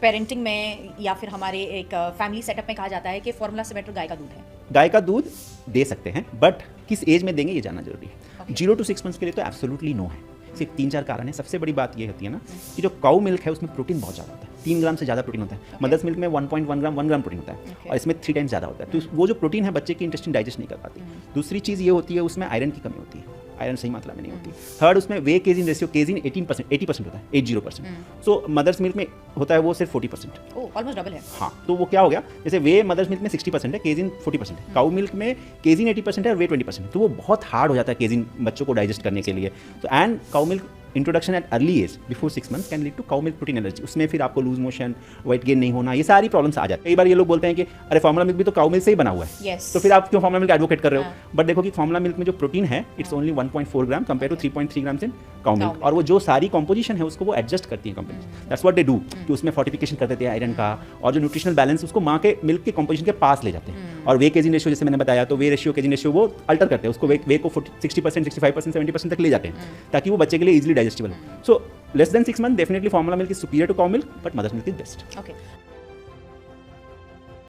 Parenting में या फिर हमारे एक फैमिली सेटअप में कहा जाता है कि फॉर्मूला से बेटर गाय का दूध है। गाय का दूध दे सकते हैं, बट किस एज में देंगे ये जानना जरूरी है। Okay. 0 to 6 मंथ्स के लिए तो एब्सोल्युटली नो है। सिर्फ 3-4 कारण है। सबसे बड़ी बात ये होती है ना कि जो काउ मिल्क है उसमें प्रोटीन बहुत ज़्यादा होता है, 3 ग्राम से ज़्यादा प्रोटीन होता है। Okay. मदर्स मिल्क में 1.1 ग्राम 1 ग्राम प्रोटीन होता है Okay. और इसमें 3 टाइम्स ज़्यादा होता है। तो वो जो प्रोटीन है बच्चे की इंटेस्टाइन डाइजेस्ट नहीं कर पाती। दूसरी चीज़ ये होती है उसमें आयरन की कमी होती है, आयरन सही मात्रा में नहीं होती। थर्ड, उसमें वे केजिन रेशियो, केजिन 80% होता है, 80%। सो मदर्स मिल्क में होता है वो सिर्फ 40%। ओह, ऑलमोस्ट डबल है। हाँ, तो वो क्या हो गया, जैसे वे मदर्स मिल्क में 60% है, केजिन 40% है। काउ मिल्क में केजिन 80% है और वे 20% है। तो वो बहुत हार्ड हो जाता है केजिन बच्चों को डाइजेस्ट करने के लिए। तो and cow milk introduction at early age before 6 months can lead to cow milk protein allergy. उसमें फिर आपको लूज मोशन, वेट गेन नहीं होना, ये सारी प्रॉब्लम्स आ जाती है। कई बार ये लोग बोलते हैं कि अरे फॉर्मूला मिल्क भी तो काउ मिल्क से ही बना हुआ है। Yes. तो फिर आप क्यों फॉर्मूला मिल्क एडवोकेट कर रहे हो? हाँ. बट देखो कि फॉर्मूला मिल्क में जो प्रोटीन है it's only 1.4 gram compare to 3.3 grams in cow milk. milk. और वो जो सारी कॉम्पोजिशन है उसको वो एडजस्ट करती है companies. That's what they do कि उसमें फोर्टिफिकेशन कर देते हैं आयरन का, और जो न्यूट्रिशनल बैलेंस उसको माँ के मिल्क के कॉम्पोजिशन के पास ले जाते हैं। और वे केजिन रेशियो जैसे मैंने बताया, तो वे रेशियो केजिन रेशियो वो अल्टर करते हैं उसको, वे को 60%, 65%, 70% तक ले जाते हैं ताकि वो बच्चे के लिए इजीली डाइजेस्टेबल हो। So less than 6 month definitely formula milk is superior to cow milk, but mother's milk is best. Okay.